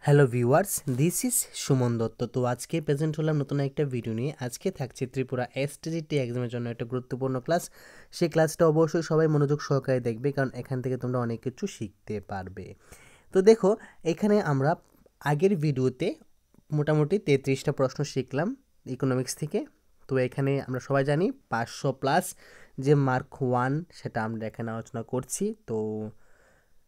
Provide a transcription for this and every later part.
Hello viewers, this is Suman Dutta. তো আজকে present হলাম নতুন একটা ভিডিও নিয়ে। আজকে থাকছে ত্রিপুরা এসটিজিটি এক্সামের জন্য একটা গুরুত্বপূর্ণ ক্লাস। সেই ক্লাসটা অবশ্যই সবাই মনোযোগ সহকারে দেখবে, কারণ এখান থেকে তোমরা অনেক কিছু শিখতে পারবে। তো দেখো, এখানে আমরা আগের ভিডিওতে মোটামুটি 33টা প্রশ্ন শিখলাম ইকোনমিক্স থেকে। তো এখানে আমরা সবাই জানি 500 প্লাস যে মার্ক 1 সেটা আমরা এখানে আলোচনা করছি। তো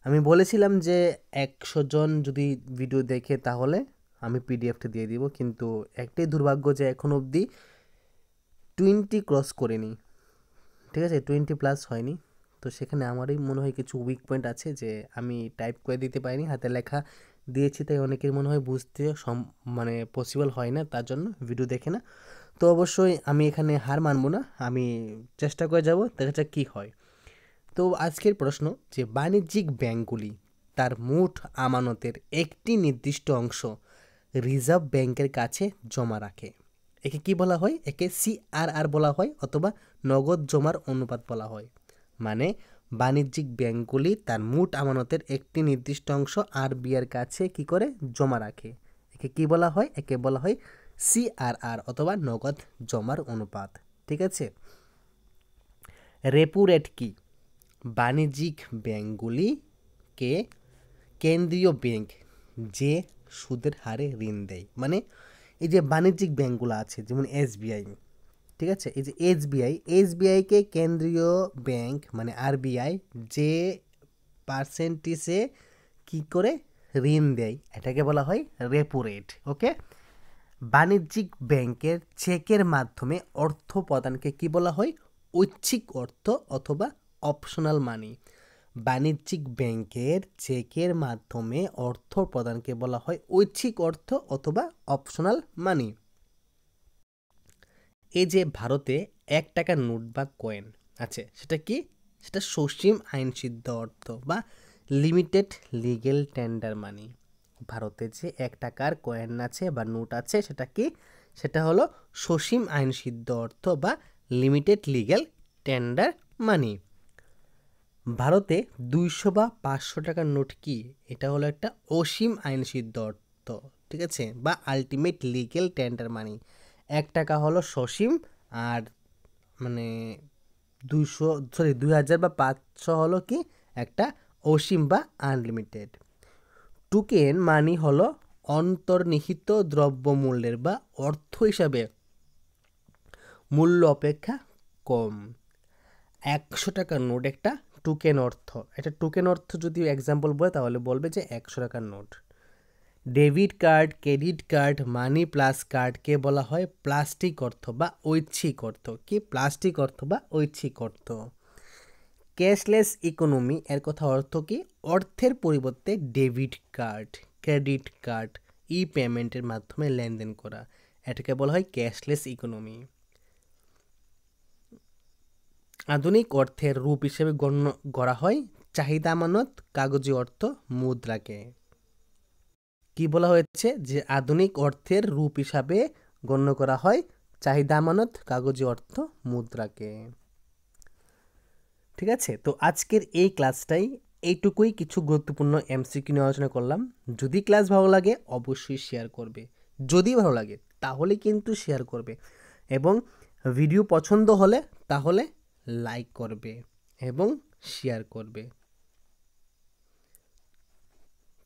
আমি বলেছিলাম যে 100 জন যদি ভিডিও দেখে তাহলে আমি পিডিএফটা দিয়ে দিব, কিন্তু একটাই দুর্ভাগ্য যে এখন অবধি 20 ক্রস করিনি, ঠিক আছে, 20 প্লাস হয়নি। তো সেখানে আমারই মনে হয় কিছু উইক পয়েন্ট আছে যে আমি টাইপ করে দিতে পারিনি, হাতে লেখা দিয়েছি, তাই অনেকের মনে হয় বুঝতে মানে পসিবল হয় না, তার জন্য ভিডিও দেখে না। তো অবশ্যই আমি এখানে হার মানবো না, আমি চেষ্টা করে যাব, দেখা যাক কী হয়। তো আজকের প্রশ্ন যে বাণিজ্যিক ব্যাংকগুলি তার মোট আমানতের একটি নির্দিষ্ট অংশ রিজার্ভ ব্যাংকের কাছে জমা রাখে। একে কি বলা হয়? একে সিআরআর বলা হয়, অথবা নগদ জমার অনুপাত বলা হয়। মানে বাণিজ্যিক ব্যাংকগুলি তার মোট আমানতের একটি নির্দিষ্ট অংশ আরবিআইয়ের কাছে কি করে জমা রাখে। একে কি বলা হয়? একে বলা হয় সিআরআর অথবা নগদ জমার অনুপাত। ঠিক আছে। রেপো রেট কি? বাণিজ্যিক ব্যাংকগুলিকে কেন্দ্রীয় ব্যাংক যে সুদের হারে ঋণ দেয়, মানে এই যে বাণিজ্যিক ব্যাংকগুলো আছে যেমন এসবিআই, ঠিক আছে, এই যে এসবিআইকে কেন্দ্রীয় ব্যাংক মানে আরবিআই যে পার্সেন্টেজে কি করে ঋণ দেয় এটাকে বলা হয় রেপো রেট। ওকে। বাণিজ্যিক ব্যাংকের চেকের মাধ্যমে অর্থ প্রদানকে কি বলা হয়? ঐচ্ছিক অর্থ অথবা অপশনাল মানি। বাণিজ্যিক ব্যাংকের চেকের মাধ্যমে অর্থ প্রদানকে বলা হয় ঐচ্ছিক অর্থ অথবা অপশনাল মানি। এই যে ভারতে 1 টাকার নোট বা কয়েন আছে, সেটা কি? সেটা সসীম আইনসিদ্ধ অর্থ বা লিমিটেড লিগেল টেন্ডার মানি। ভারতে যে 1 টাকার কয়েন আছে বা নোট আছে, সেটা কি? সেটা হলো সসীম আইনসিদ্ধ অর্থ বা লিমিটেড লিগেল টেন্ডার মানি। ভারতে 200 বা 500 টাকার নোট কি? এটা হলো একটা অসীম আইনসিদ্ধ অর্থ, ঠিক আছে, বা আলটিমেট লিগেল টেন্ডার মানি। 1 টাকা হলো সসীম, আর মানে 2000 বা 500 হলো কি একটা অসীম বা আনলিমিটেড। টোকেন মানি হলো অন্তর্নিহিত দ্রব্যমূল্যের বা অর্থ হিসাবে মূল্য অপেক্ষা কম। 100 টাকার নোট একটা টোকেন অর্থ। এটা টোকেন অর্থ যদি এক্সাম্পল বলে তাহলে বলবে যে 100 টাকার note. Debit card, credit card, money plus কার্ডকে বলা হয় প্লাস্টিক অর্থ বা ঐচ্ছিক অর্থ। কি? প্লাস্টিক অর্থ বা ঐচ্ছিক অর্থ। ক্যাশলেস ইকোনমি এর কথা অর্থ কি? অর্থের পরিবর্তে ডেবিট কার্ড, ক্রেডিট কার্ড, ই পেমেন্টের মাধ্যমে লেনদেন করা, এটাকে বলা হয় ক্যাশলেস ইকোনমি। আধুনিক অর্থের রূপ হিসেবে গণ্য করা হয় চাহিদা আমানত কাগজি অর্থ মুদ্রাকে। কি বলা হয়েছে? যে আধুনিক অর্থের রূপ হিসাবে গণ্য করা হয় চাহিদা আমানত কাগজি অর্থ মুদ্রাকে। ঠিক আছে। তো আজকের এই ক্লাসটাই এইটুকুই, কিছু গুরুত্বপূর্ণ এমসিকিউ নিয়ে আলোচনা করলাম। যদি ক্লাস ভালো লাগে অবশ্যই শেয়ার করবে, যদি ভালো লাগে তাহলে কিন্তু শেয়ার করবে, এবং ভিডিও পছন্দ হলে তাহলে লাইক করবে এবং শেয়ার করবে।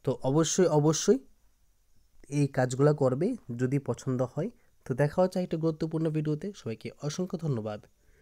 তো অবশ্যই এই কাজগুলো করবে যদি পছন্দ হয়। তো দেখা হচ্ছে একটা গুরুত্বপূর্ণ ভিডিওতে। সবাইকে অসংখ্য ধন্যবাদ।